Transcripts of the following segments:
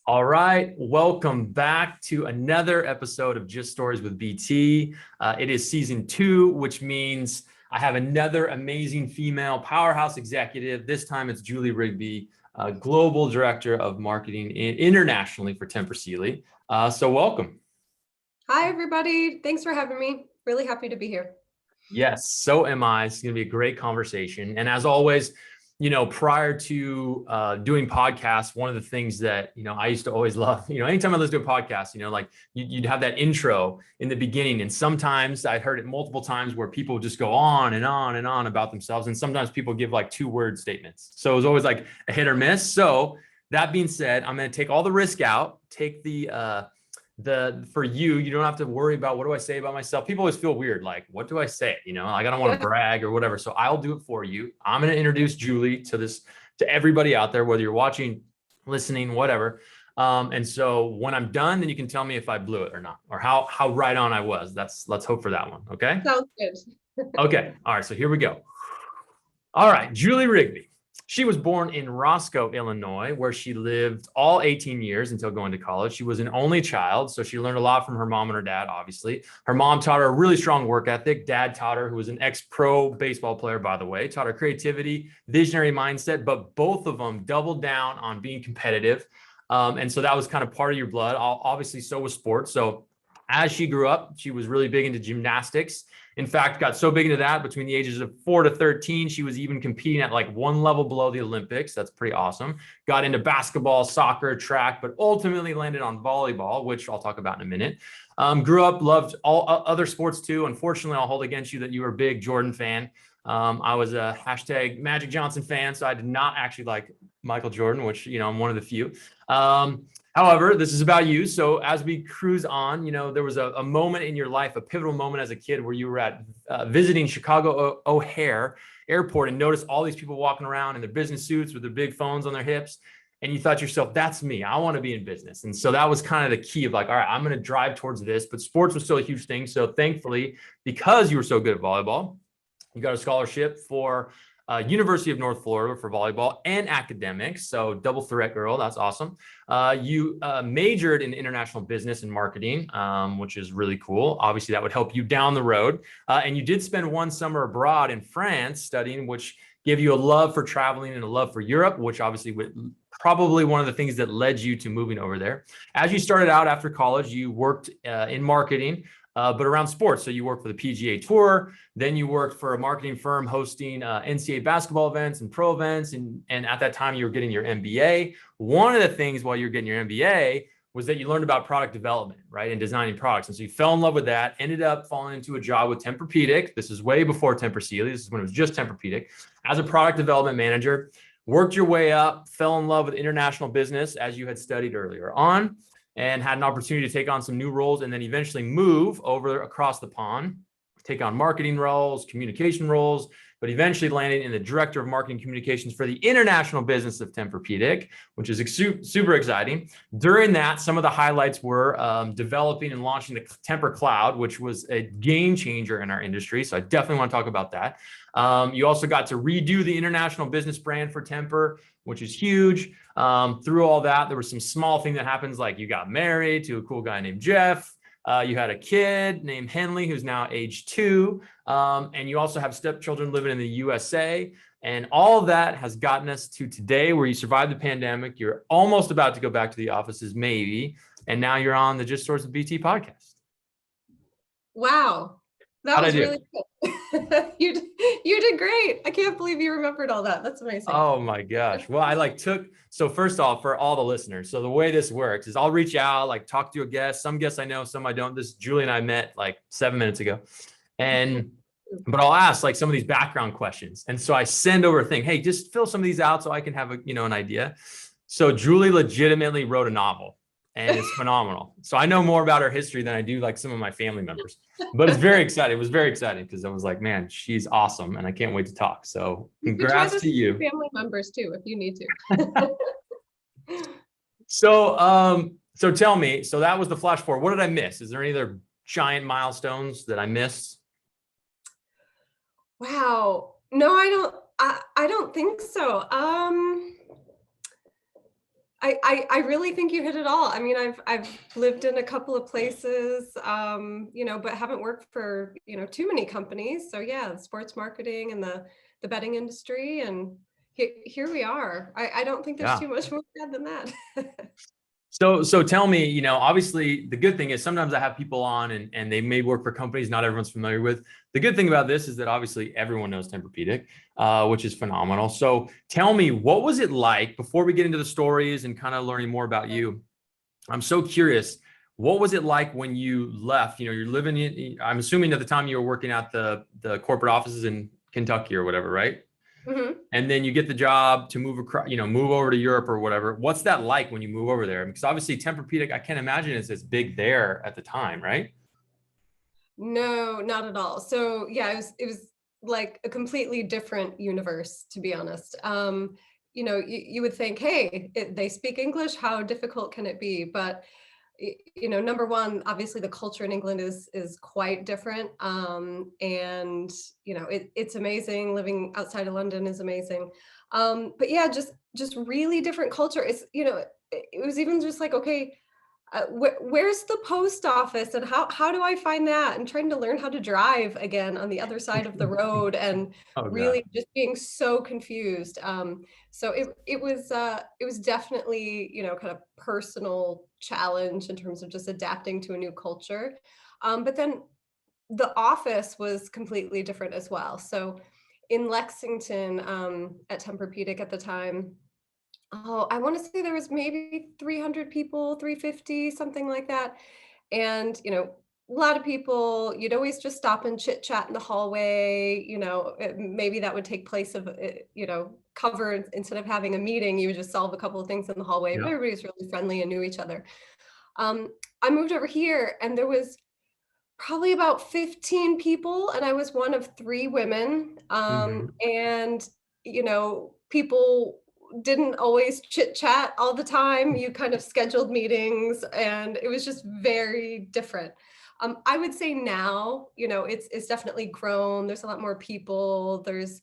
All right, welcome back to another episode of Just Stories with BT. It is season 2, which means I have another amazing female powerhouse executive. This time it's Julie Rigby, Global Director of Marketing internationally for Tempur. So welcome. Hi, everybody. Thanks for having me. Really happy to be here. Yes, so am I. It's going to be a great conversation. And as always, prior to doing podcasts, one of the things that, I used to always love, anytime I listen to a podcast, like you'd have that intro in the beginning. And sometimes I heard it multiple times where people just go on and on and on about themselves. And sometimes people give like 2-word statements. So it was always like a hit or miss. So that being said, I'm going to take all the risk out, take for you don't have to worry about what do I say about myself. People always feel weird, like, what do I say? Like I don't want to brag or whatever. So I'll do it for you. I'm going to introduce Julie to everybody out there, whether you're watching, listening, whatever. And so when I'm done, then you can tell me if I blew it or not, or how right on I was. Let's hope for that one. Okay. Sounds good. Okay. All right. So here we go. All right. Julie Rigby. She was born in Roscoe, Illinois, where she lived all 18 years until going to college. She was an only child, so she learned a lot from her mom and her dad, obviously. Her mom taught her a really strong work ethic. Dad taught her, who was an ex-pro baseball player, by the way, taught her creativity, visionary mindset, but both of them doubled down on being competitive. And so that was kind of part of your blood. Obviously, so was sports. So as she grew up, she was really big into gymnastics. In fact, got so big into that between the ages of 4 to 13, she was even competing at like one level below the Olympics. That's pretty awesome. Got into basketball, soccer, track, but ultimately landed on volleyball, which I'll talk about in a minute. Grew up, loved all other sports too. Unfortunately, I'll hold against you that you were a big Jordan fan. I was a hashtag Magic Johnson fan, so I did not actually like Michael Jordan, which, I'm one of the few. However, this is about you. So as we cruise on, there was a moment in your life, a pivotal moment as a kid where you were at visiting Chicago O'Hare Airport and noticed all these people walking around in their business suits with their big phones on their hips. And you thought to yourself, that's me. I want to be in business. And so that was kind of the key of like, all right, I'm going to drive towards this. But sports was still a huge thing. So thankfully, because you were so good at volleyball, you got a scholarship for University of North Florida for volleyball and academics. So double threat girl. That's awesome. You majored in international business and marketing, which is really cool. Obviously, that would help you down the road. And you did spend one summer abroad in France studying, which gave you a love for traveling and a love for Europe, which obviously would probably one of the things that led you to moving over there. As you started out after college, you worked in marketing, but around sports. So you worked for the PGA Tour, then you worked for a marketing firm hosting NCAA basketball events and pro events. And at that time, you were getting your MBA. One of the things while you're getting your MBA was that you learned about product development, right? And designing products. And so you fell in love with that, ended up falling into a job with Tempur. This is way before Tempur. This is when it was just Tempur as a product development manager, worked your way up, fell in love with international business as you had studied earlier on, and had an opportunity to take on some new roles and then eventually move over across the pond, take on marketing roles, communication roles, but eventually landing in the director of marketing communications for the international business of Tempur, which is super exciting. During that, some of the highlights were developing and launching the Tempur Cloud, which was a game changer in our industry. So I definitely want to talk about that. You also got to redo the international business brand for Tempur, which is huge. Through all that, there was some small thing that happens, like you got married to a cool guy named Jeff. You had a kid named Henley, who's now age 2. And you also have stepchildren living in the USA. And all of that has gotten us to today where you survived the pandemic. You're almost about to go back to the offices, maybe. And now you're on the Just Stories of BT podcast. Wow. That was really good. You did great. I can't believe you remembered all that. That's amazing. Oh my gosh. Well, so first off, for all the listeners, so the way this works is I'll reach out, talk to a guest. Some guests I know, some I don't. Julie and I met 7 minutes ago. But I'll ask some of these background questions. And so I send over a thing, hey, just fill some of these out so I can have an idea. So Julie legitimately wrote a novel. And it's phenomenal. So I know more about her history than I do some of my family members. But it's very exciting. It was very exciting because I was like, man, she's awesome. And I can't wait to talk. So congrats to you. Family members too, if you need to. So tell me, so that was the flash forward. What did I miss? Is there any other giant milestones that I missed? Wow. No, I don't think so. I really think you hit it all. I mean, I've lived in a couple of places, but haven't worked for, too many companies. So yeah, the sports marketing and the betting industry, and here we are. I don't think there's Yeah. too much more to add than that. So tell me, obviously the good thing is sometimes I have people on and they may work for companies not everyone's familiar with. The good thing about this is that obviously everyone knows Tempur-Pedic, which is phenomenal. So tell me, what was it like before we get into the stories and kind of learning more about you? I'm so curious. What was it like when you left? You're living in, I'm assuming at the time you were working at the corporate offices in Kentucky or whatever, right? Mhm. And then you get the job to move across, move over to Europe or whatever. What's that like when you move over there? Because obviously Tempur-Pedic, I can't imagine it's as big there at the time, right? No, not at all. So yeah, it was like a completely different universe, to be honest. You would think, hey, they speak English. How difficult can it be? But number one, obviously the culture in England is quite different, and it's amazing. Living outside of London is amazing, but yeah, just really different culture. It was even just like, okay, where's the post office, and how do I find that? And trying to learn how to drive again on the other side of the road, and Oh God. really just being so confused. So it was definitely, kind of personal challenge in terms of just adapting to a new culture. But then the office was completely different as well. So in Lexington, at Tempur-Pedic at the time, oh, I wanna say there was maybe 300 people, 350, something like that, and, a lot of people, you'd always just stop and chit chat in the hallway, maybe that would take place of, covered instead of having a meeting, you would just solve a couple of things in the hallway, but Yeah. everybody's really friendly and knew each other. Um, I moved over here and there was probably about 15 people, and I was one of 3 women, Mhm. and, people didn't always chit chat all the time, you kind of scheduled meetings, and it was just very different. I would say now, it's definitely grown, there's a lot more people, there's,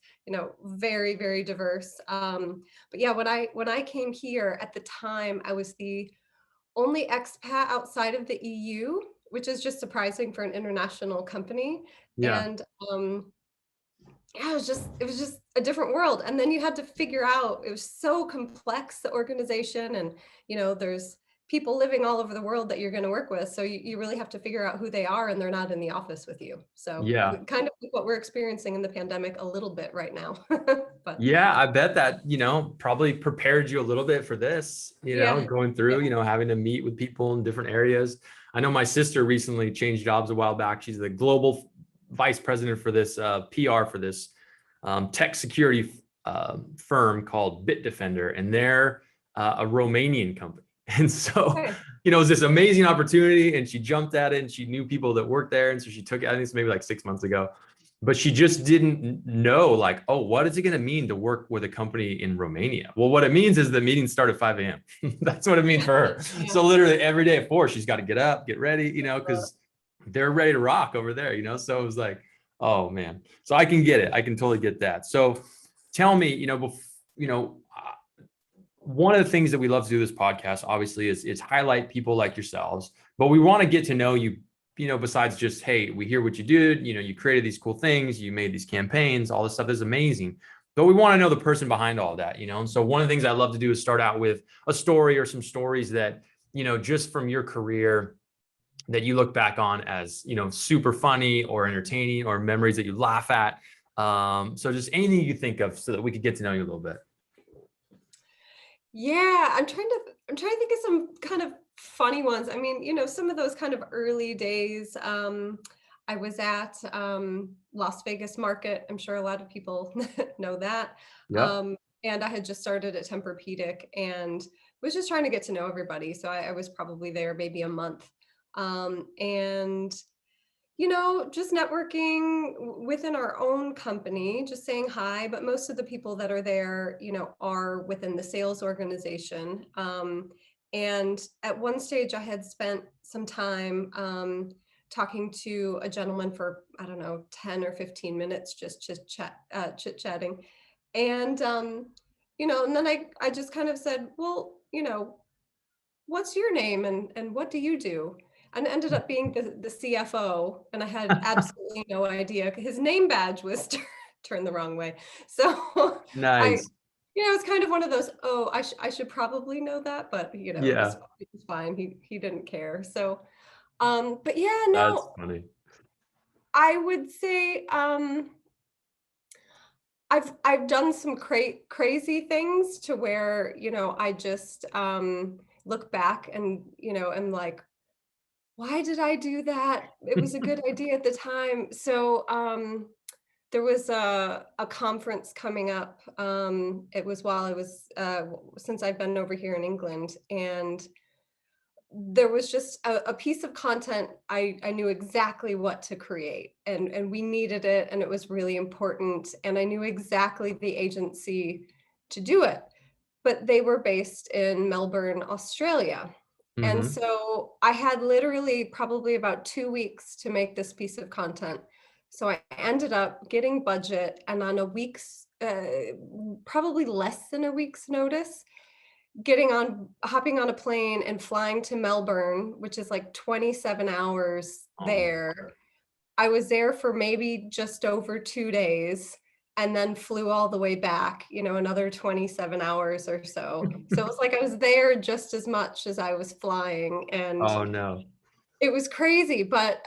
very, very diverse, but yeah, when I came here, at the time, I was the only expat outside of the EU, which is just surprising for an international company. Yeah. And yeah, it was just a different world. And then you had to figure out, it was so complex, the organization, and there's people living all over the world that you're going to work with. So you really have to figure out who they are, and they're not in the office with you. So Yeah. kind of like what we're experiencing in the pandemic a little bit right now. But Yeah, I bet that, probably prepared you a little bit for this, yeah, going yeah. through, having to meet with people in different areas. I know my sister recently changed jobs a while back. She's the global vice president for this PR for this tech security firm called Bitdefender, and they're a Romanian company. And so, Okay. it was this amazing opportunity, and she jumped at it, and she knew people that worked there, and so she took it. I think it's maybe like 6 months ago, but she just didn't know, like, oh, what is it going to mean to work with a company in Romania? Well, what it means is the meetings start at 5 a.m. That's what it means for her. Yeah. So literally every day at 4, she's got to get up, get ready, because they're ready to rock over there. So it was like, oh man. So I can get it. I can totally get that. So tell me, one of the things that we love to do this podcast, obviously, is highlight people like yourselves, but we want to get to know you, besides just, hey, we hear what you did, you created these cool things, you made these campaigns, all this stuff is amazing. But we want to know the person behind all that, And so one of the things I love to do is start out with a story or some stories that, just from your career that you look back on as, super funny or entertaining, or memories that you laugh at. So just anything you think of so that we could get to know you a little bit. Yeah, I'm trying to think of some kind of funny ones. I mean, some of those kind of early days. I was at Las Vegas Market. I'm sure a lot of people know that. Yep. Um, and I had just started at Tempur-Pedic and was just trying to get to know everybody. So I was probably there maybe a month. And just networking within our own company, just saying hi. But most of the people that are there, are within the sales organization. And at one stage, I had spent some time talking to a gentleman for, I don't know, 10 or 15 minutes, just chit chatting. And and then I just kind of said, well, what's your name and what do you do? And it ended up being the CFO, and I had absolutely no idea. His name badge was turned the wrong way. So I, Nice. it's kind of one of those, oh, I should probably know that, but Yeah, it was fine. He didn't care. So but yeah, that's no, funny. I would say I've done some crazy things to where, I just look back and, and like, why did I do that? It was a good idea at the time. So there was a conference coming up. It was while I was since I've been over here in England, and there was just a piece of content I knew exactly what to create, and we needed it, and it was really important, and I knew exactly the agency to do it, but they were based in Melbourne, Australia. And Hmm. so I had literally probably about 2 weeks to make this piece of content. So I ended up getting budget, and on a week's probably less than a week's notice, hopping on a plane and flying to Melbourne, which is like 27 hours Oh my. there. I was there for maybe just over 2 days, and then flew all the way back, another 27 hours or so. So it was like I was there just as much as I was flying, and Oh no. it was crazy, but,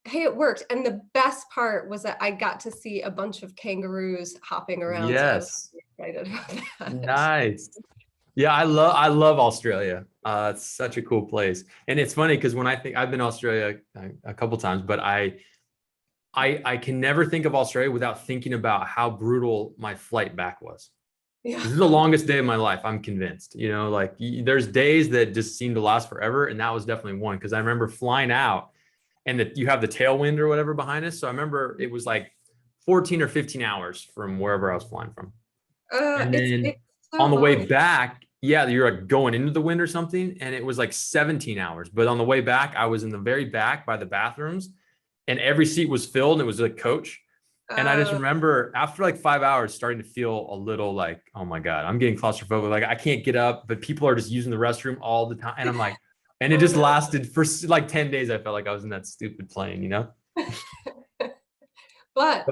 hey, it worked, and the best part was that I got to see a bunch of kangaroos hopping around, so I was Yes. really excited about that. Nice. Yeah, I love Australia. It's such a cool place. And it's funny because when I think I've been to Australia a couple times, but I can never think of Australia without thinking about how brutal my flight back was. Yeah. This is the longest day of my life, I'm convinced. Like there's days that just seem to last forever, and that was definitely one because I remember flying out and that you have the tailwind or whatever behind us. So I remember it was like 14 or 15 hours from wherever I was flying from. And then It's so on the way long. back, yeah, you're like going into the wind or something, and it was like 17 hours. But on the way back, I was in the very back by the bathrooms, and every seat was filled, and it was a coach. And I just Uh, remember after like 5 hours starting to feel a little like, oh my God, I'm getting claustrophobic. Like I can't get up, but people are just using the restroom all the time. And I'm like, and it oh just no. lasted for like 10 days. I felt like I was in that stupid plane. But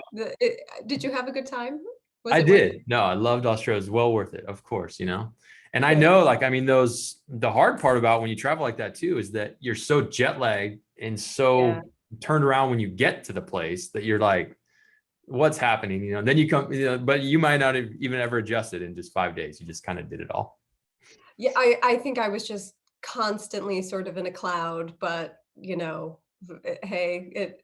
did you have a good time? Was I it worth it? did. No, I loved Australia. It was well worth it, of course. And I Good. know, like, I mean, the hard part about when you travel like that too is that you're so jet lagged and Yeah. so turned around when you get to the place that you're like, what's happening? Then you come, but you might not have even ever adjusted in just 5 days. You just kind of did it all. Yeah, I think I was just constantly sort of in a cloud, but, hey,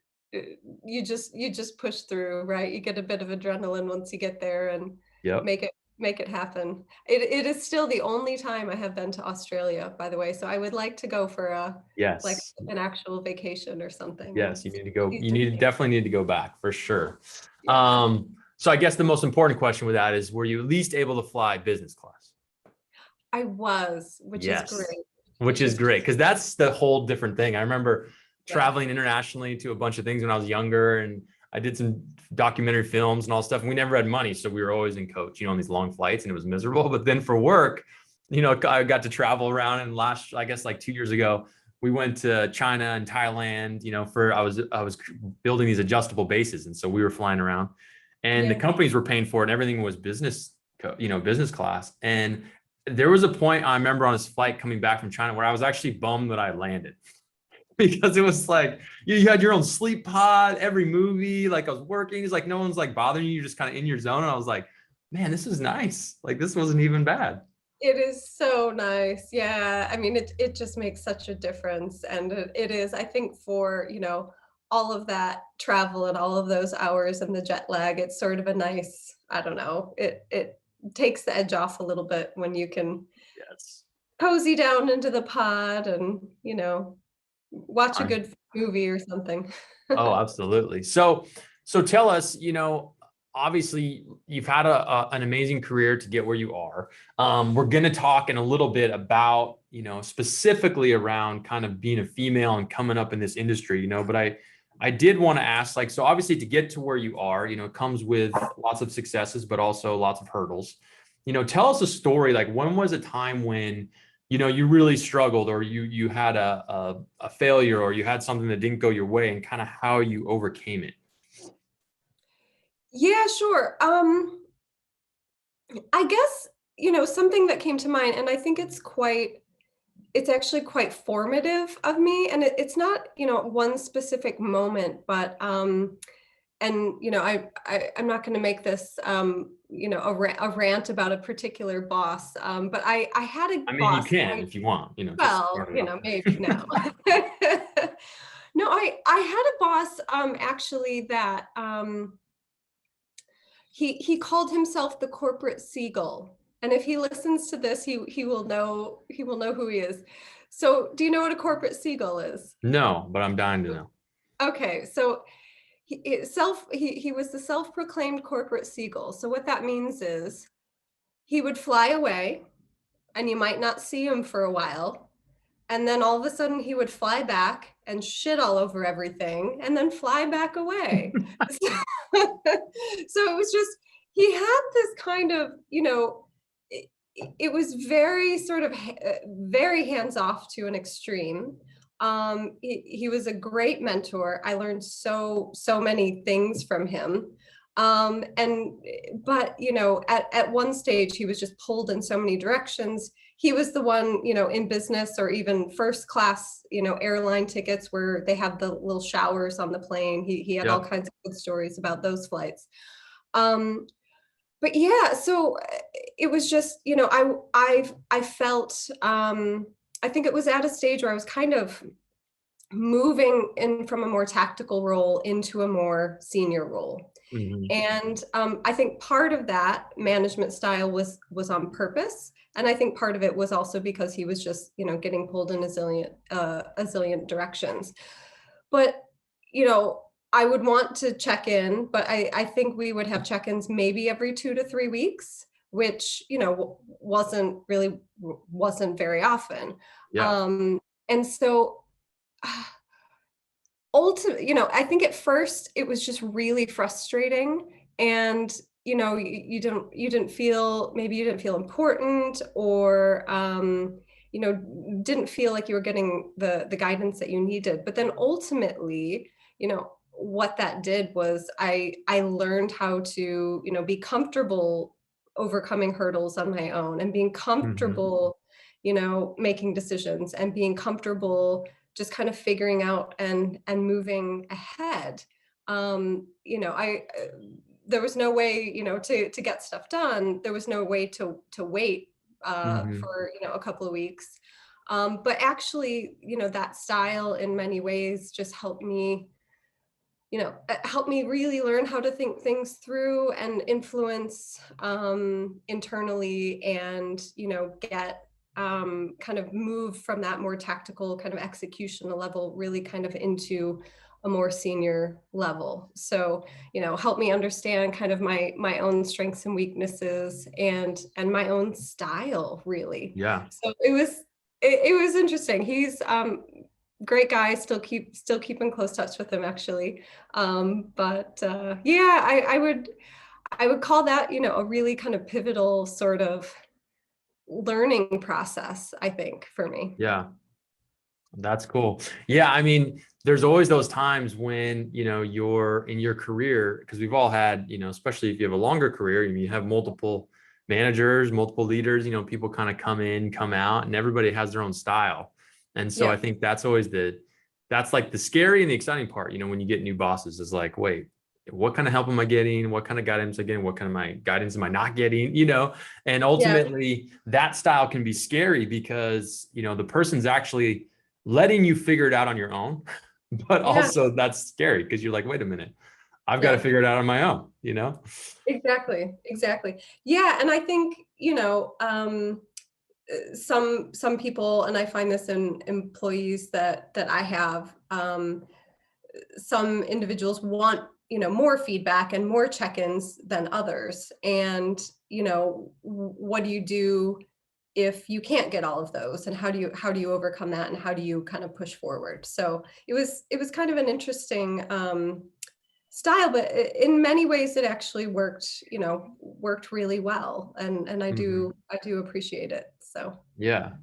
you just push through, right? You get a bit of adrenaline once you get there and Yep. make it happen. It is still the only time I have been to Australia, by the way, so I would like to go for like, Yes. an actual vacation or something and Yes. You need to go. see You some need things. definitely need to go back for sure. Yeah. So I guess the most important question with that is, were you at least able to fly business class? I was, which is Yes, great, which which is is great because that's the whole different thing. I remember yeah. traveling internationally to a bunch of things when I was younger, and I did some documentary films and all stuff. And we never had money, so we were always in coach, on these long flights, and it was miserable. But then for work, I got to travel around. And last, I guess, like 2 years ago, we went to China and Thailand. For I was building these adjustable bases, and so we were flying around, and the Yeah. companies were paying for it, and everything was business class. And there was a point I remember on his flight coming back from China where I was actually bummed that I landed because it was like you had your own sleep pod, every movie, like I was working. It's like no one's like bothering you. You're just kind of in your zone. And I was like, man, this is nice. Like this wasn't even bad. It is so nice. Yeah. I mean, it just makes such a difference. And it is, I think, for, all of that travel and all of those hours and the jet lag, it's sort of a nice, I don't know, it takes the edge off a little bit when you can Yes. cozy down into the pod and, watch a I'm good movie or something. Oh, absolutely. So tell us, obviously you've had an amazing career to get where you are. We're going to talk in a little bit about, specifically around kind of being a female and coming up in this industry, but I did want to ask, like, so obviously to get to where you are, it comes with lots of successes, but also lots of hurdles. tell us a story. Like, when was a time when, you really struggled, or you had a failure, or you had something that didn't go your way, and kind of how you overcame it? Yeah, sure. I guess, something that came to mind, and I think it's actually quite formative of me. And it's not, one specific moment, but, and, I'm not going to make this, a rant about a particular boss. But I had a I mean, you boss. can if you want, just Well, start it off. maybe no. No, I had a boss, actually, that, he called himself the Corporate Seagull. And if he listens to this, he will know who he is. So, do you know what a corporate seagull is? No, but I'm dying to know. Okay, so he was the self-proclaimed corporate seagull. So what that means is he would fly away, and you might not see him for a while, and then all of a sudden he would fly back and shit all over everything, and then fly back away. So it was just, he had this kind of, it was very sort of very hands off to an extreme. He was a great mentor. I learned so many things from him. And but at one stage he was just pulled in so many directions. He was the one, in business, or even first class, airline tickets where they have the little showers on the plane. He had all Yep. kinds of good stories about those flights. Um, but yeah, so it was just, I felt, I think it was at a stage where I was kind of moving in from a more tactical role into a more senior role. Hmm. And I think part of that management style was on purpose, and I think part of it was also because he was just, getting pulled in a zillion directions. But, I would want to check in, but I think we would have check-ins maybe every 2 to 3 weeks, which, wasn't very often. Yeah. And so ultimately, I think at first it was just really frustrating. And, you didn't feel important, or, didn't feel like you were getting the guidance that you needed. But then ultimately, what that did was I learned how to, be comfortable overcoming hurdles on my own, and being Hmm. comfortable, making decisions, and being comfortable just kind of figuring out and moving ahead. I There was no way, to get stuff done. There was no way to wait, Hmm. for, a couple of weeks. But actually, that style in many ways just helped me really learn how to think things through and influence, internally, and, get, kind of move from that more tactical kind of executional level really kind of into a more senior level. So, help me understand kind of my own strengths and weaknesses, and my own style, really. Yeah. So it was interesting. He's, great guy. Still keep in close touch with him, actually. But yeah, I would call that, a really kind of pivotal sort of learning process, I think, for me. Yeah. That's cool. Yeah, I mean, there's always those times when, you're in your career, because we've all had, especially if you have a longer career, you have multiple managers, multiple leaders, people kind of come in, come out, and everybody has their own style. And so I Yeah, think that's like the scary and the exciting part, when you get new bosses, is like, wait, what kind of help am I getting? What kind of guidance am I getting? What kind of my guidance am I not getting? And yeah, ultimately that style can be scary because, the person's actually letting you figure it out on your own. But yeah, also that's scary because you're like, wait a minute, I've got to yeah. figure it out on my own. Exactly. Yeah, and I think, some people, and I find this in employees that I have, some individuals want, more feedback and more check-ins than others. And, what do you do if you can't get all of those, and how do you overcome that, and how do you kind of push forward? So it was kind of an interesting, style, but in many ways it actually worked really well. And Mhm. I do appreciate it. So. Yeah.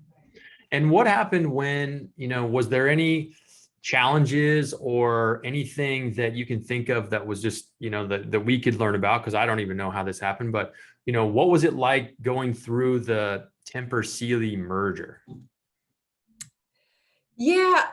And what happened when, was there any challenges or anything that you can think of that was just, that we could learn about? Because I don't even know how this happened, but, what was it like going through the Tempur Sealy merger? Yeah,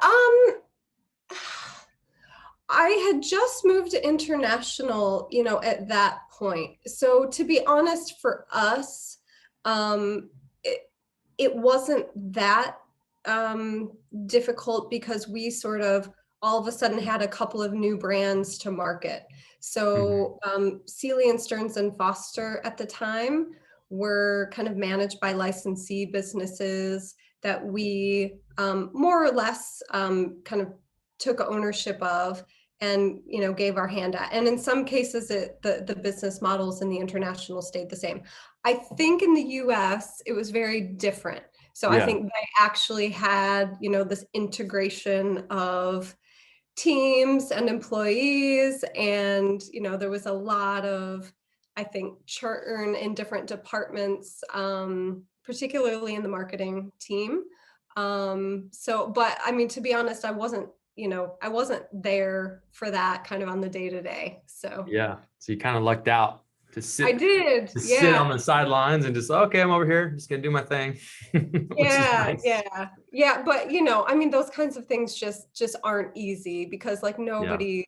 I had just moved to international, at that point. So to be honest, for us, um, it, it wasn't that um, difficult because we sort of all of a sudden had a couple of new brands to market. Mhm. So Sealy and Stearns and Foster at the time were kind of managed by licensee businesses that we more or less kind of took ownership of and gave our hand at. And in some cases the business models in the international stayed the same. I think in the US it was very different. So I Yeah. think they actually had this integration of teams and employees, and there was a lot of, I think, churn in different departments, particularly in the marketing team. So but I mean, to be honest, I wasn't there for that kind of on the day to day. So Yeah. So you kind of lucked out to I sit did. to sit Yeah. on the sidelines and just, okay, I'm over here, just gonna do my thing, which is Yeah, nice. yeah. Yeah, but I mean, those kinds of things just aren't easy because like Yeah. nobody,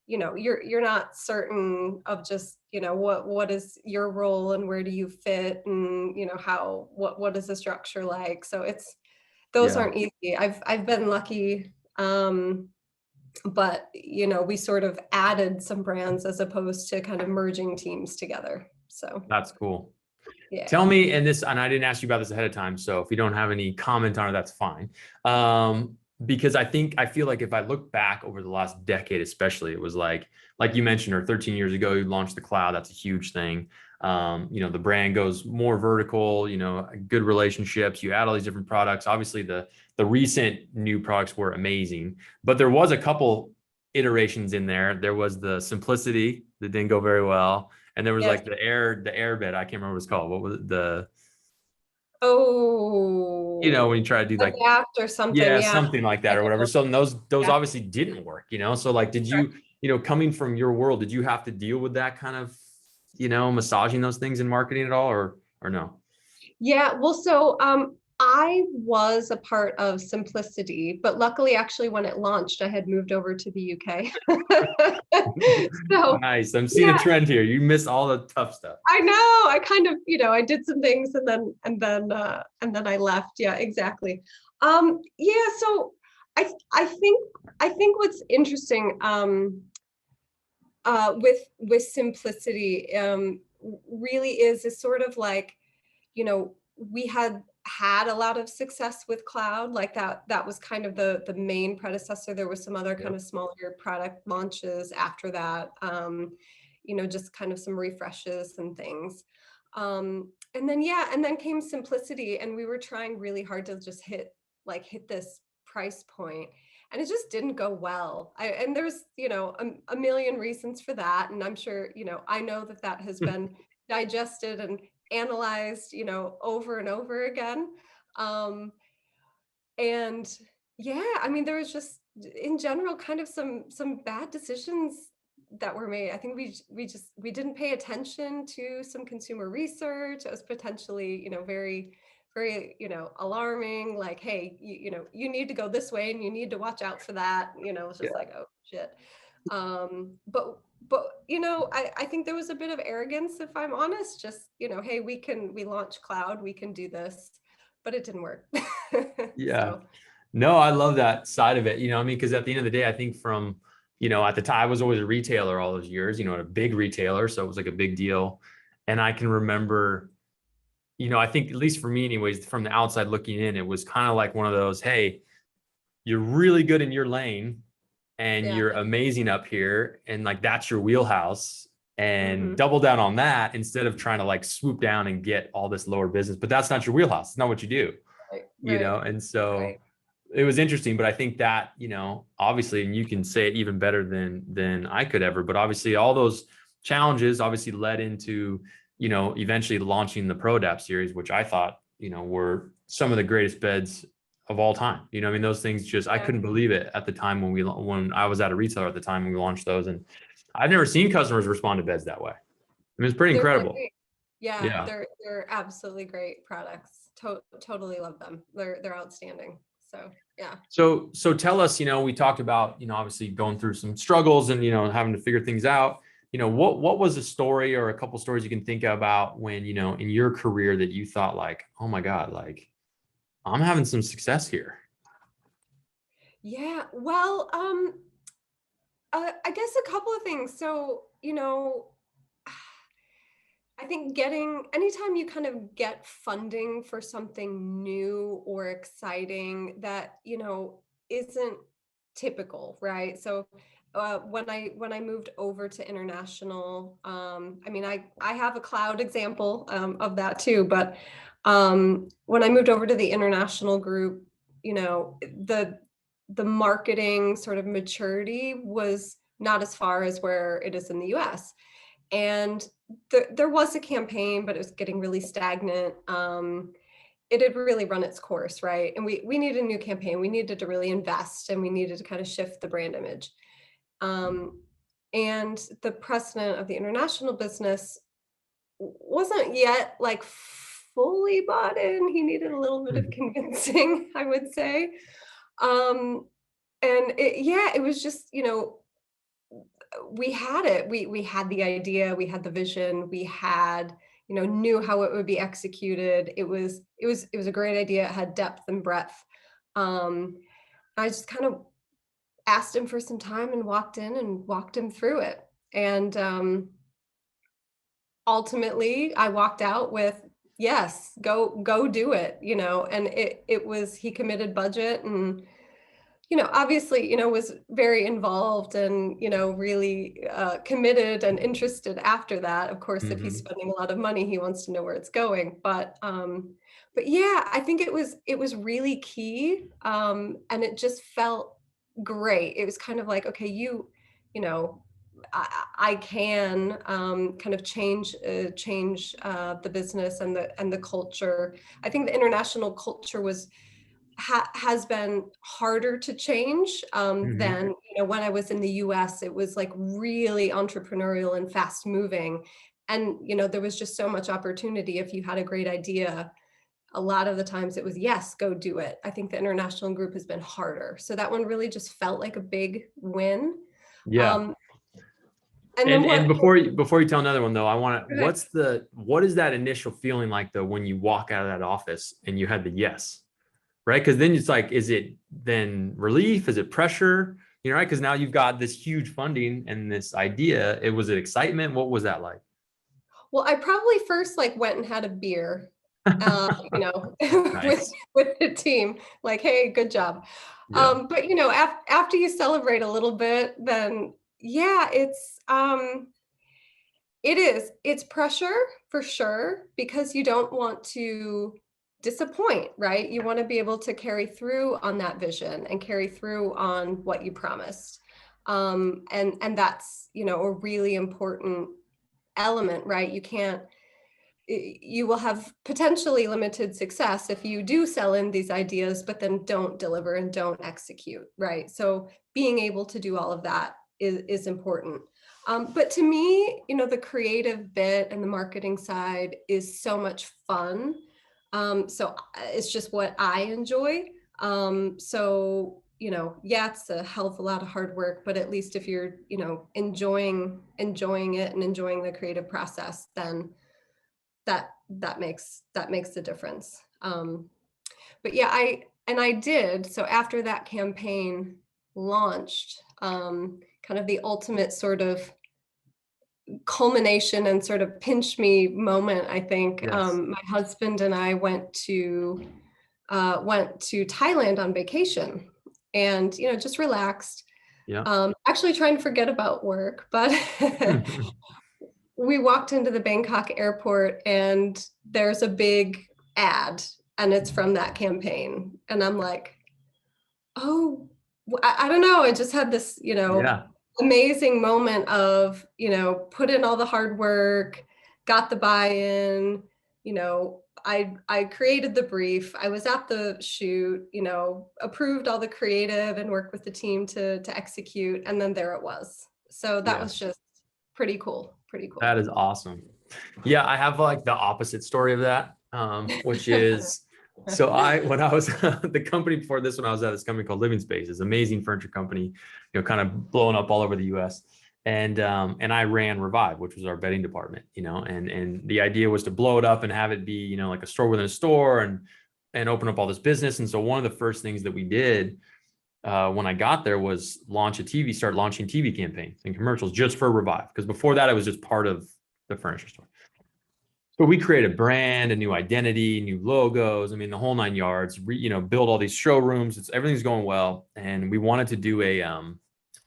you're not certain of just, what is your role and where do you fit, and how what is the structure like. So it's those Yeah. aren't easy. I've been lucky, but we sort of added some brands as opposed to kind of merging teams together. So That's cool. Tell yeah. me, and I didn't ask you about this ahead of time, so if you don't have any comment on it, that's fine. Because I feel like if I look back over the last decade, especially, it was like you mentioned, or 13 years ago, you launched the cloud. That's a huge thing. The brand goes more vertical, good relationships. You add all these different products. Obviously, the recent new products were amazing, but there was a couple iterations in there. There was the simplicity that didn't go very well. And there was Yes. like the air bed. I can't remember what it's called. What was it? Oh, When you try to do like, adapt or something. yeah, Yeah. something like I that or whatever. know. So those Yeah. obviously didn't work. So like, did you, coming from your world, did you have to deal with that kind of, massaging those things in marketing at all or no? Yeah, well, so I was a part of Simplicity, but luckily, actually, when it launched, I had moved over to the UK. So Nice. I'm seeing a yeah, trend here. You miss all the tough stuff. I know. I kind of, I did some things and then I left. Yeah, exactly. Yeah, so I think what's interesting with Simplicity really is sort of like, we had a lot of success with cloud, like that was kind of the main predecessor. There was some other kind Yep. of smaller product launches after that, just kind of some refreshes and things. And then yeah, and then came Simplicity, and we were trying really hard to just hit this price point, and it just didn't go well. And there's a million reasons for that, and I'm sure I know that has been digested and analyzed, over and over again. Um, and yeah, I mean, there was just in general kind of some bad decisions that were made. I think we didn't pay attention to some consumer research. It was potentially, very, very, alarming. Like, hey, you need to go this way and you need to watch out for that. It's just Yeah. like, oh shit. But I think there was a bit of arrogance, if I'm honest. Just hey, we launch cloud, we can do this, but it didn't work. Yeah. So No, I love that side of it. I mean, because at the end of the day, I think from, at the time I was always a retailer all those years, a big retailer. So it was like a big deal. And I can remember, I think at least for me anyways, from the outside looking in, it was kind of like one of those, hey, you're really good in your lane and yeah. you're amazing up here. And like, that's your wheelhouse Hmm. and double down on that instead of trying to like swoop down and get all this lower business, but that's not your wheelhouse. It's not what you do, Right, right, And so right. it was interesting, but I think that, obviously, and you can say it even better than I could ever, but obviously all those challenges obviously led into, eventually launching the Pro Adapt series, which I thought, were some of the greatest beds of all time. I mean, those things just, I couldn't believe it at the time when I was at a retailer at the time when we launched those. And I've never seen customers respond to beds that way. I mean, it's pretty They're incredible. great. Yeah, Yeah. they're absolutely great products. Totally love them. They're outstanding. So yeah. So tell us, we talked about, obviously going through some struggles and, having to figure things out. What was a story or a couple stories you can think about when, in your career that you thought like, oh my God, like I'm having some success here? Yeah. Well, I guess a couple of things. So, I think anytime you kind of get funding for something new or exciting that, isn't typical, right? So when I moved over to international, I mean, I have a cloud example of that too, but when I moved over to the international group, the marketing sort of maturity was not as far as where it is in the US. And there was a campaign, but it was getting really stagnant. It had really run its course, right? And we needed a new campaign. We needed to really invest, and we needed to kind of shift the brand image. Um, and the president of the international business wasn't yet like fully bought in. He needed a little bit of convincing, I would say. Um, and it was just, we had it. We had the idea, we had the vision, we had, knew how it would be executed. It was a great idea. It had depth and breadth. Um, I just kind of asked him for some time and walked in and walked him through it. And ultimately I walked out with, yes, go do it, and he committed budget and obviously, was very involved and, really committed and interested after that. Of course, if he's Mhm. spending a lot of money, he wants to know where it's going. But yeah, I think it was really key. And it just felt great. It was kind of like, okay, you know, I can kind of change the business and the culture. I think the international culture has been harder to change Mhm. than when I was in the US. It was like really entrepreneurial and fast moving, and there was just so much opportunity. If you had a great idea, a lot of the times it was yes, go do it. I think the international group has been harder, so that one really just felt like a big win. Yeah. Um, and then And what? before you tell another one though, I want to, Go ahead. what is that initial feeling like though when you walk out of that office and you had the yes, right? Because then it's like, is it then relief? Is it pressure? Right? Because now you've got this huge funding and this idea. Was it excitement? What was that like? Well, I probably first like went and had a beer, with Nice. the team, like, hey, good job. Yeah. But after you celebrate a little bit, then yeah, it's pressure for sure because you don't want to disappoint, right? You want to be able to carry through on that vision and carry through on what you promised. And that's, a really important element, right? You will have potentially limited success if you do sell in these ideas, but then don't deliver and don't execute, right? So being able to do all of that is important. But to me, the creative bit and the marketing side is so much fun. So it's just what I enjoy. Yeah, it's a hell of a lot of hard work, but at least if you're, enjoying it and enjoying the creative process, then that makes the difference. But yeah, I did. So after that campaign launched, kind of the ultimate sort of culmination and sort of pinch me moment, I think Yes. my husband and I went to Thailand on vacation, and just relaxed. Yeah. Actually trying to forget about work, but we walked into the Bangkok airport and there's a big ad and it's from that campaign. And I'm like, Oh, I don't know. I just had this, Yeah. amazing moment of, put in all the hard work, got the buy-in, I created the brief. I was at the shoot, approved all the creative and worked with the team to execute. And then there it was. So that Yeah. was just pretty cool. Pretty That cool. is awesome. Yeah, I have like the opposite story of that, which is so when I was the company before this one, I was at this company called Living Spaces, amazing furniture company, kind of blowing up all over the US. And I ran Revive, which was our bedding department, and the idea was to blow it up and have it be, like a store within a store and open up all this business. And so one of the first things that we did when I got there was start launching TV campaigns and commercials just for Revive. Because before that, it was just part of the furniture store. So we created a brand, a new identity, new logos. I mean, the whole nine yards. Build all these showrooms. Everything's going well, and we wanted to do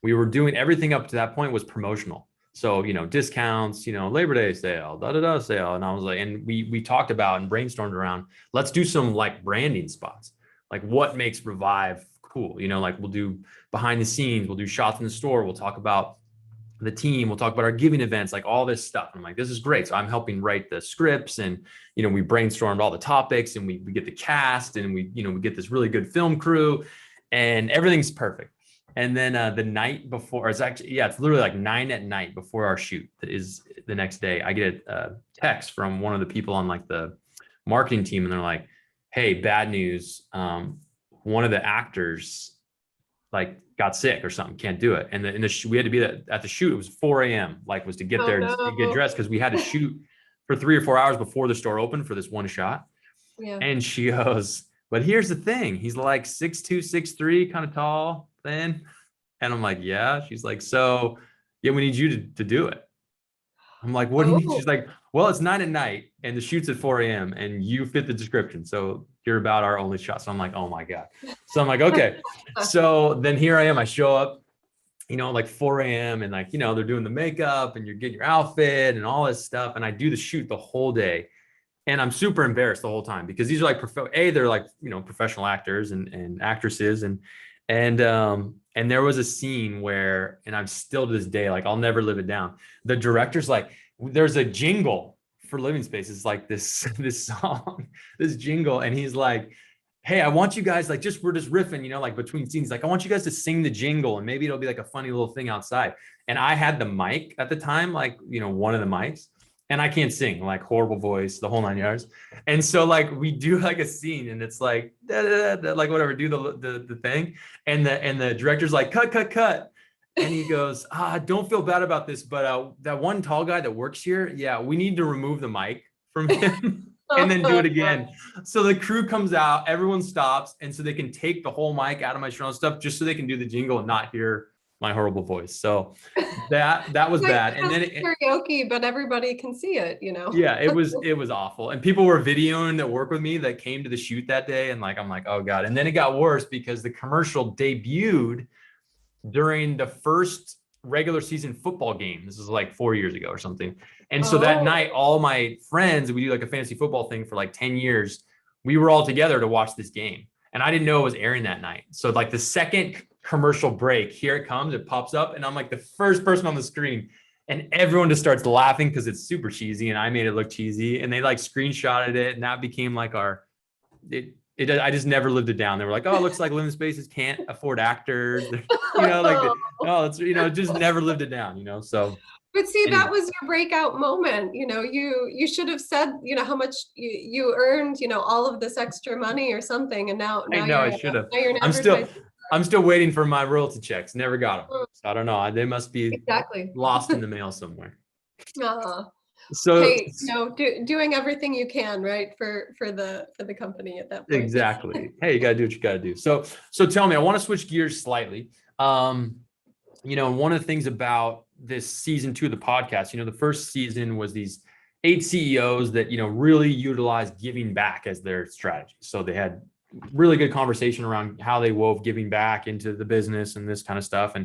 we were doing everything up to that point was promotional. So discounts, Labor Day sale, sale, and I was like, and we talked about and brainstormed around. Let's do some like branding spots, like what makes Revive cool. Like we'll do behind the scenes, we'll do shots in the store, we'll talk about the team, we'll talk about our giving events, like all this stuff. I'm like, this is great. So I'm helping write the scripts, and we brainstormed all the topics, and we get the cast, and we get this really good film crew, and everything's perfect. And then the night before, it's literally like 9 p.m. before our shoot, that is the next day, I get a text from one of the people on like the marketing team, and they're like, hey, bad news. One of the actors like got sick or something, can't do it. And we had to be at the shoot. It was 4 a.m. like was to get there to get dressed, because we had to shoot for 3 or 4 hours before the store opened for this one shot. Yeah. And she goes, but here's the thing. He's like 6'2", 6'3", kind of tall, thin. And I'm like, yeah. She's like, so yeah, we need you to do it. I'm like, what do you mean? She's like, well, it's 9 p.m. and the shoot's at 4 a.m. and you fit the description. So you're about our only shot. So I'm like, oh my God. So I'm like, okay. So then here I am. I show up, like 4 a.m. and like, they're doing the makeup and you're getting your outfit and all this stuff. And I do the shoot the whole day. And I'm super embarrassed the whole time, because these are like, they're like, professional actors and actresses. And there was a scene where, and I'm still to this day, like I'll never live it down. The director's like, there's a jingle for Living Space. It's like this song, this jingle. And he's like, hey, I want you guys, like, we're just riffing, like between scenes. Like, I want you guys to sing the jingle, and maybe it'll be like a funny little thing outside. And I had the mic at the time, like, one of the mics, and I can't sing, like horrible voice, the whole nine yards. And so like we do like a scene, and it's like like whatever, do the thing, and the director's like, cut, and he goes, don't feel bad about this, but that one tall guy that works here, yeah, we need to remove the mic from him and then do it again. So the crew comes out, everyone stops, and so they can take the whole mic out of my show and stuff, just so they can do the jingle and not hear my horrible voice. So that was bad. And then karaoke, but everybody can see it, Yeah, it was awful. And people were videoing that work with me that came to the shoot that day. And like, I'm like, oh God. And then it got worse, because the commercial debuted during the first regular season football game. This is like 4 years ago or something. And so that night, all my friends, we do like a fantasy football thing for like 10 years. We were all together to watch this game. And I didn't know it was airing that night. So like the second commercial break, here it comes, it pops up, and I'm like the first person on the screen, and everyone just starts laughing because it's super cheesy, and I made it look cheesy, and they like screenshotted it, and that became like I just never lived it down. They were like, oh, it looks like Living Spaces can't afford actors. It's just never lived it down, so. But see, anyway. That was your breakout moment. You should have said, how much you earned, all of this extra money or something. And now I should have. I'm still waiting for my royalty checks. Never got them. So I don't know. They must be lost in the mail somewhere. So hey, doing everything you can, right, for the company at that point. Exactly. Hey, you gotta do what you gotta do. So tell me, I want to switch gears slightly. One of the things about this season 2 of the podcast, the first season was these 8 CEOs that, really utilized giving back as their strategy. So they had really good conversation around how they wove giving back into the business and this kind of stuff.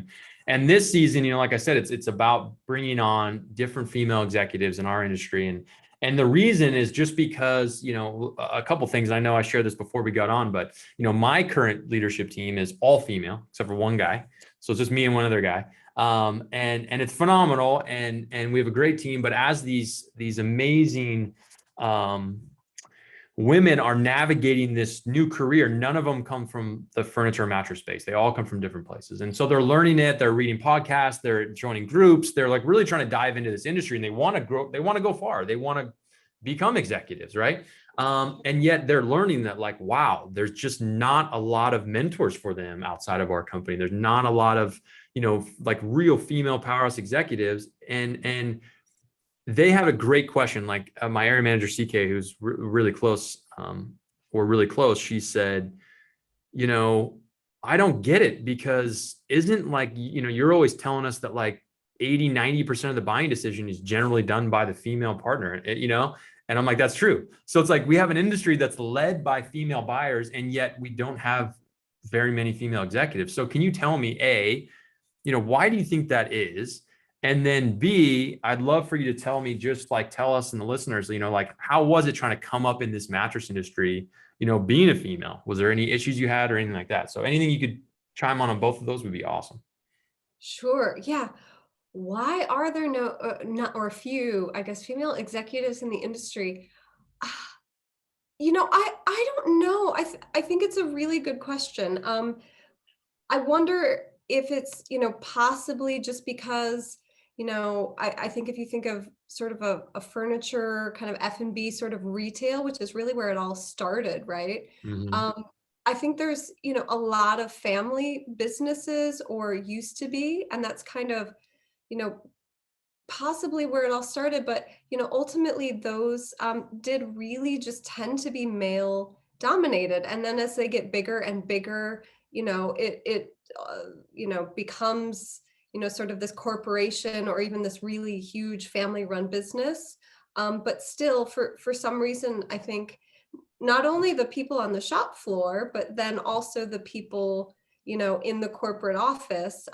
And this season, like I said, it's about bringing on different female executives in our industry And the reason is just because, you know, a couple things. I know I shared this before we got on, but, you know, my current leadership team is all female except for one guy. So it's just me and one other guy. And it's phenomenal. And we have a great team, but as these amazing, women are navigating this new career, none of them come from the furniture mattress space. They all come from different places. And so they're learning it, they're reading podcasts, they're joining groups, they're like really trying to dive into this industry, and they want to grow, they want to go far, they want to become executives, right? And yet they're learning that, like, wow, there's just not a lot of mentors for them outside of our company. There's not a lot of, you know, like real female powerhouse executives. And they have a great question. Like my area manager, CK, who's really close, or really close, she said, you know, I don't get it, because isn't, like, you know, you're always telling us that like 80-90% of the buying decision is generally done by the female partner, you know? And I'm like, that's true. So it's like we have an industry that's led by female buyers, and yet we don't have very many female executives. So can you tell me, A, you know, why do you think that is? And then B, I'd love for you to tell me, just like tell us and the listeners, you know, like how was it trying to come up in this mattress industry, you know, being a female? Was there any issues you had or anything like that? So anything you could chime on both of those would be awesome. Sure. Yeah. Why are there no, not or few, I guess, female executives in the industry? Ah, I don't know. I think it's a really good question. I wonder if it's, possibly just because, I think if you think of sort of a furniture kind of F&B sort of retail, which is really where it all started, right? Mm-hmm. Um, I think there's, a lot of family businesses, or used to be, and that's kind of, you know, possibly where it all started. But ultimately those did really just tend to be male dominated, and then as they get bigger and bigger, it becomes sort of this corporation, or even this really huge family run business. But still, for some reason, I think not only the people on the shop floor, but then also the people, in the corporate office,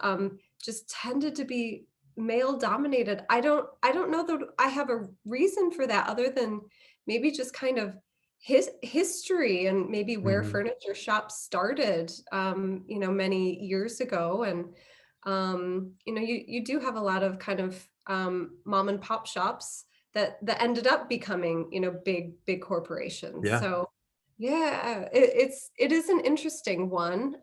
just tended to be male dominated. I don't know that I have a reason for that, other than maybe just kind of his history, and maybe where Mm-hmm. furniture shops started, many years ago. And you do have a lot of kind of mom and pop shops that ended up becoming, big corporations. Yeah. So yeah, it is an interesting one.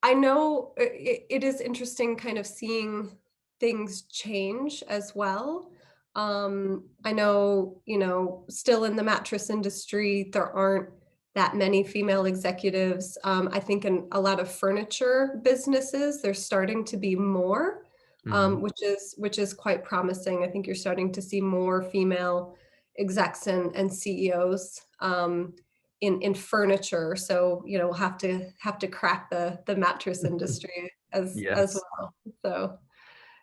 I know it is interesting kind of seeing things change as well. I know, still in the mattress industry, there aren't that many female executives. I think in a lot of furniture businesses, there's starting to be more, Mm-hmm. which is quite promising. I think you're starting to see more female execs and CEOs. In furniture. So, we'll have to crack the mattress industry as Yes. well. So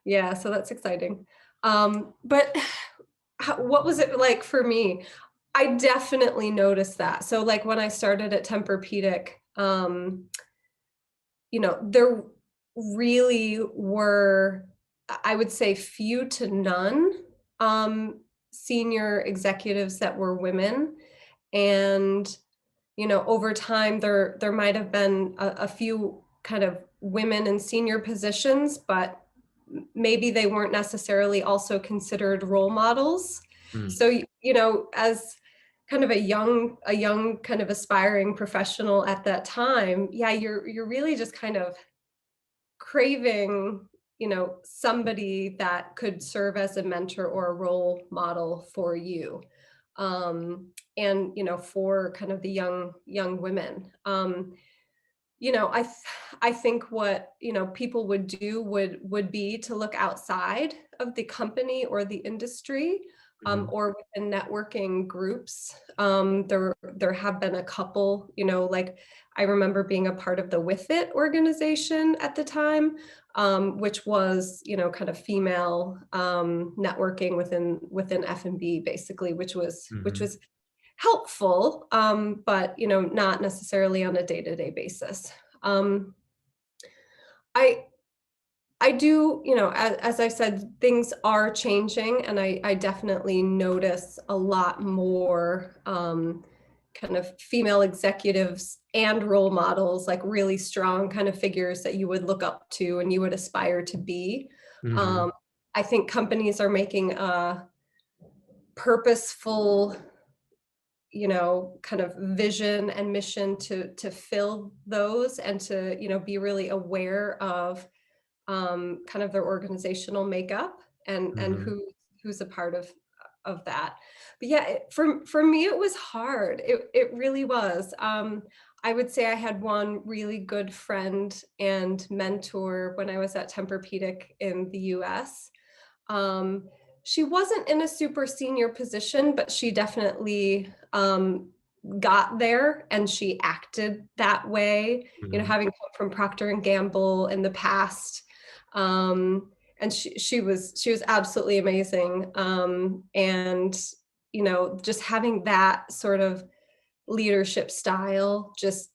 yeah, so that's exciting. But what was it like for me? I definitely noticed that. So like when I started at Tempur, there really were, I would say, few to none senior executives that were women. And over time, there might have been a few kind of women in senior positions, but maybe they weren't necessarily also considered role models. Mm. So, as kind of a young kind of aspiring professional at that time, yeah, you're really just kind of craving, somebody that could serve as a mentor or a role model for you. And for kind of the young women. I think what people would do would be to look outside of the company or the industry, Mm-hmm. or within networking groups. There have been a couple, like I remember being a part of the With It organization at the time, which was kind of female networking within F&B, basically, which was helpful, but not necessarily on a day-to-day basis. Um, I I do, as I said, things are changing, and I definitely notice a lot more kind of female executives and role models, like really strong kind of figures that you would look up to and you would aspire to be. Mm-hmm. Um, I think companies are making a purposeful, kind of vision and mission to fill those, and to, be really aware of kind of their organizational makeup, and Mm-hmm. who's a part of that. But yeah, for me it was hard. It really was. I would say I had one really good friend and mentor when I was at Tempur in the US. Um, she wasn't in a super senior position, but she definitely got there, and she acted that way, Mm-hmm. having come from Procter and Gamble in the past. And she was absolutely amazing. And just having that sort of leadership style, just,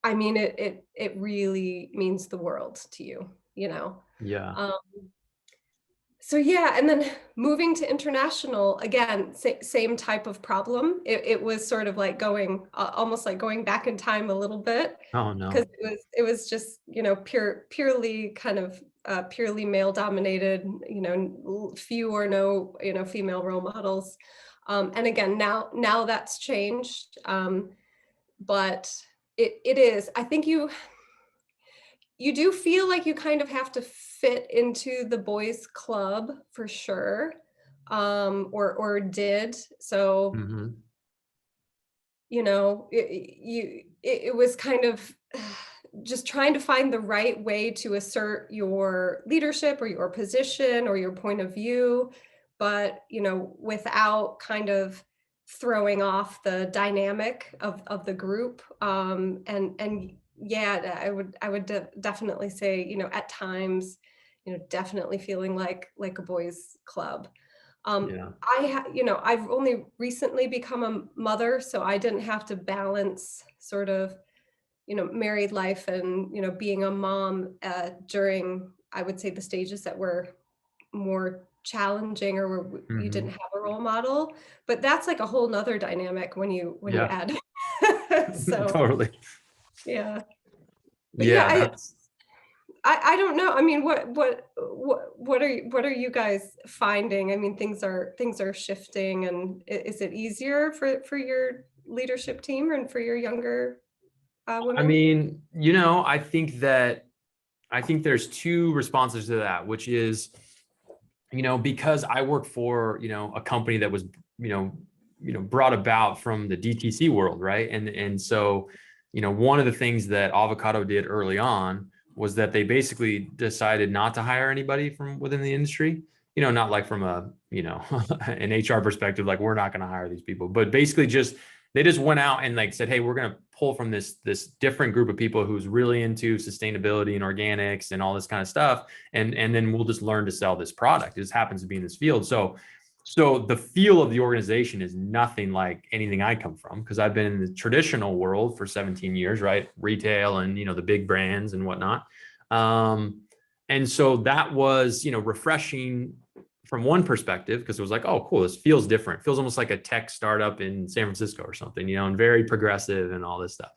I mean, it really means the world to you, you know. Yeah. Um, so yeah, and then moving to international, again, same type of problem. It was sort of like going, almost like going back in time a little bit, Oh because no. it was just, purely kind of purely male dominated, few or no, female role models. And again, now that's changed. But it is, I think you do feel like you kind of have to fit into the boys club for sure, or did. So, Mm-hmm. it was kind of just trying to find the right way to assert your leadership or your position or your point of view, but without kind of throwing off the dynamic of the group. And yeah, I would definitely say, at times, definitely feeling like a boys club. Yeah. I've only recently become a mother, so I didn't have to balance sort of, married life and, being a mom during, I would say, the stages that were more challenging, or where you Mm-hmm. didn't have a role model. But that's like a whole nother dynamic when you Yeah. add. So Totally. yeah, but yeah, Yeah. That's, I don't know. I mean, what are you guys finding? I mean, things are shifting, and is it easier for your leadership team and for your younger I women? mean, I think there's two responses to that, which is, because I work for, a company that was, brought about from the DTC world, right? And so, one of the things that Avocado did early on was that they basically decided not to hire anybody from within the industry, not like from a, an HR perspective, like we're not going to hire these people, but basically just they just went out and like said, hey, we're going to pull from this different group of people who's really into sustainability and organics and all this kind of stuff, and then we'll just learn to sell this product. It just happens to be in this field. So the feel of the organization is nothing like anything I come from, because I've been in the traditional world for 17 years, right? Retail and, the big brands and whatnot. And so that was, refreshing from one perspective, because it was like, oh, cool, this feels different. It feels almost like a tech startup in San Francisco or something, and very progressive and all this stuff.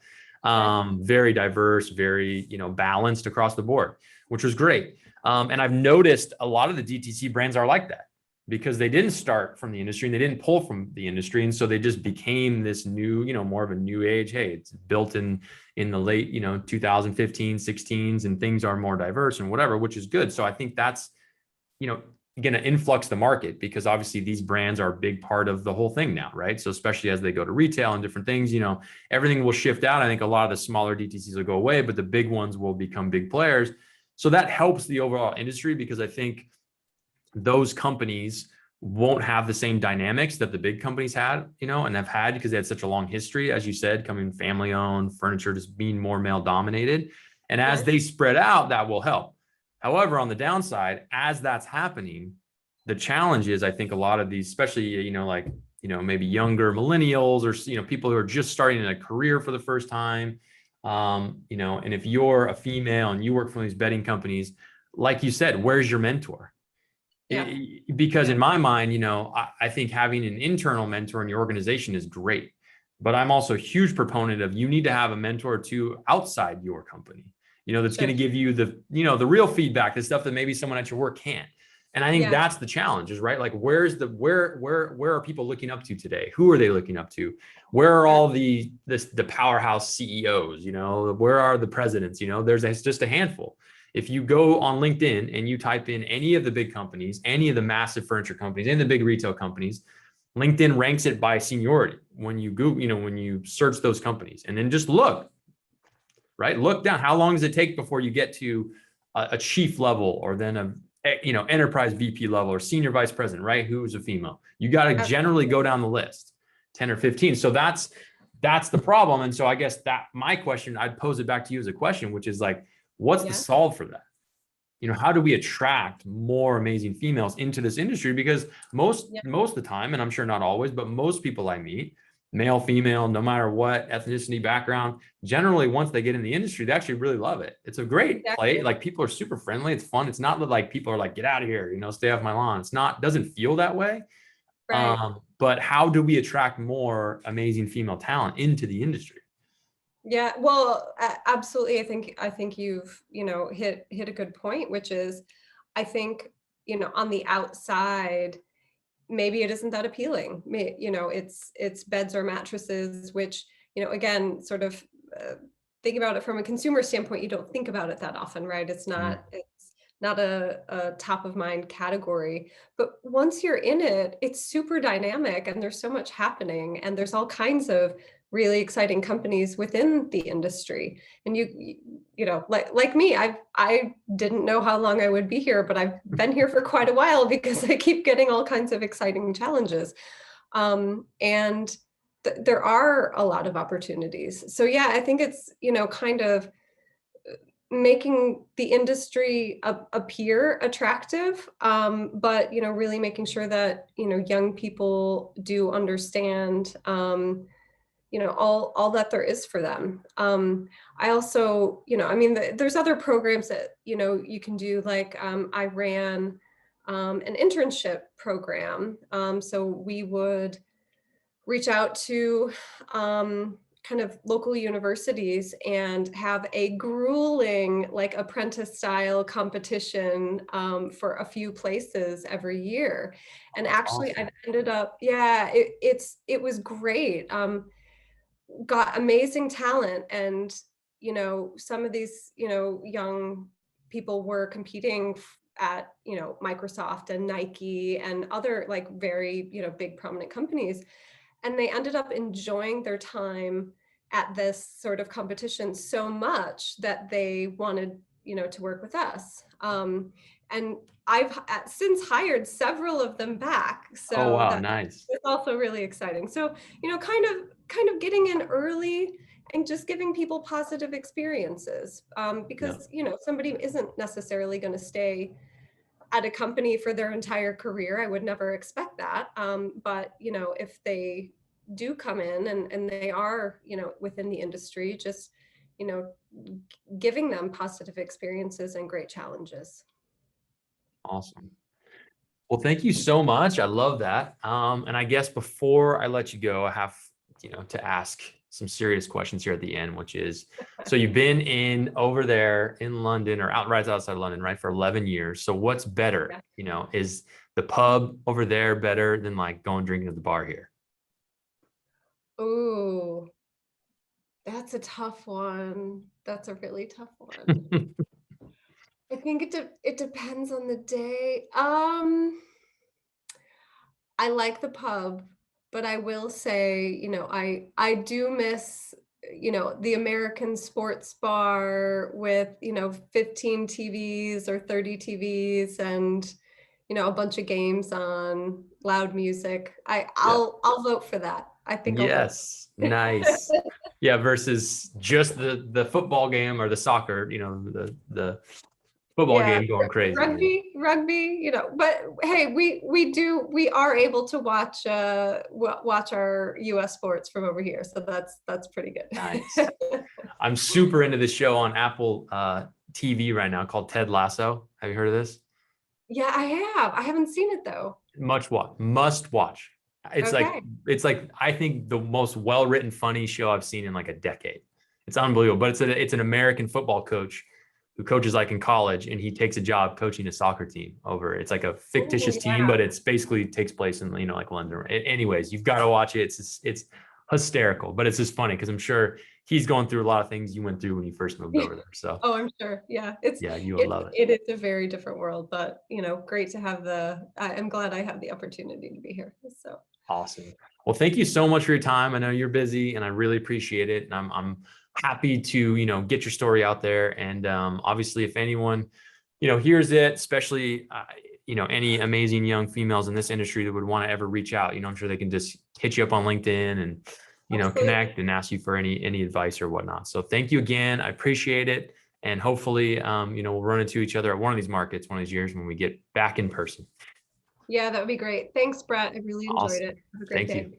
Very diverse, very, balanced across the board, which was great. And I've noticed a lot of the DTC brands are like that, because they didn't start from the industry and they didn't pull from the industry. And so they just became this new, more of a new age. Hey, it's built in the late, 2015, 16s, and things are more diverse and whatever, which is good. So I think that's, going to influx the market, because obviously these brands are a big part of the whole thing now, right? So especially as they go to retail and different things, everything will shift out. I think a lot of the smaller DTCs will go away, but the big ones will become big players. So that helps the overall industry, because I think those companies won't have the same dynamics that the big companies had, and have had, because they had such a long history, as you said, coming family owned, furniture just being more male dominated. And as Sure. they spread out, that will help. However, on the downside, as that's happening, the challenge is, I think a lot of these, especially, maybe younger millennials, or, people who are just starting a career for the first time, and if you're a female and you work for these bedding companies, like you said, where's your mentor? Yeah. Because Yeah. in my mind, I think having an internal mentor in your organization is great, but I'm also a huge proponent of you need to have a mentor or two outside your company, that's going to give you the real feedback, the stuff that maybe someone at your work can't. And I think that's the challenge, is right. Like, where are people looking up to today? Who are they looking up to? Where are all the powerhouse CEOs? Where are the presidents? There's just a handful. If you go on LinkedIn and you type in any of the big companies, any of the massive furniture companies and the big retail companies, LinkedIn ranks it by seniority when you Google, when you search those companies, and then just look down. How long does it take before you get to a chief level, or then a enterprise VP level, or senior vice president, right? Who's a female? You got to generally go down the list, 10 or 15. So that's the problem. And so I guess that my question, I'd pose it back to you as a question, which is like, what's the solve for that? How do we attract more amazing females into this industry? Because most of the time, and I'm sure not always, but most people I meet, male, female, no matter what ethnicity, background, generally once they get in the industry, they actually really love it. It's a great play. Like, people are super friendly. It's fun. It's not that like people are like, get out of here, stay off my lawn. Doesn't feel that way. Right. But how do we attract more amazing female talent into the industry? Yeah, well, absolutely. I think you've, hit a good point, which is, I think, on the outside, maybe it isn't that appealing. It's beds or mattresses, which, again, sort of think about it from a consumer standpoint, you don't think about it that often, right? It's not a top of mind category. But once you're in it, it's super dynamic, and there's so much happening, and there's all kinds of really exciting companies within the industry. And like me, I didn't know how long I would be here, but I've been here for quite a while because I keep getting all kinds of exciting challenges. And there are a lot of opportunities. So yeah, I think it's, kind of making the industry appear attractive, but really making sure that young people do understand all that there is for them. I also, there's other programs that you can do. Like, I ran an internship program, so we would reach out to kind of local universities and have a grueling, like, apprentice style competition for a few places every year. And actually, awesome. I've ended up, it was great. Got amazing talent, and some of these young people were competing at Microsoft and Nike and other, like, very big prominent companies. And they ended up enjoying their time at this sort of competition so much that they wanted, to work with us. And I've since hired several of them back. So wow, nice. It's also really exciting. So, kind of getting in early and just giving people positive experiences, because, somebody isn't necessarily going to stay at a company for their entire career. I would never expect that. But, if they do come in and they are, within the industry, just, giving them positive experiences and great challenges. Awesome. Well, thank you so much. I love that. And I guess before I let you go, I have, to ask some serious questions here at the end, which is, so you've been over there in London, or right outside London, right, for 11 years. So what's better? Is the pub over there better than like going drinking at the bar here? Oh, that's a tough one. That's a really tough one. I think it depends on the day. I like the pub, but I will say, I do miss, the American sports bar with, 15 TVs or 30 TVs and, a bunch of games on, loud music. I'll vote for that. I think yes. Nice. Yeah, versus just the football game or the soccer, the football game going crazy. Rugby, but hey, we are able to watch our US sports from over here. So that's pretty good. Nice. I'm super into the show on Apple TV right now called Ted Lasso. Have you heard of this? Yeah, I have. I haven't seen it though. Must watch. It's like Okay. it's like I think the most well-written, funny show I've seen in like a decade. It's unbelievable. But it's an American football coach who coaches like in college, and he takes a job coaching a soccer team over. It's like a Oh, fictitious team, yeah. but it's basically takes place in like London. Anyways, you've got to watch it. It's hysterical, but it's just funny because I'm sure he's going through a lot of things you went through when you first moved over there. So Oh, I'm sure. Yeah. yeah, you will love it. It is a very different world, but great to have I'm glad I have the opportunity to be here. So Awesome. Well, thank you so much for your time. I know you're busy and I really appreciate it. And I'm happy to, get your story out there. And obviously if anyone, hears it, especially, any amazing young females in this industry that would want to ever reach out, I'm sure they can just hit you up on LinkedIn and, absolutely. connect and ask you for any advice or whatnot. So thank you again. I appreciate it. And hopefully, we'll run into each other at one of these markets one of these years when we get back in person. Yeah, that would be great. Thanks, Brett. I really enjoyed Awesome. it. Have a great Thank day. you.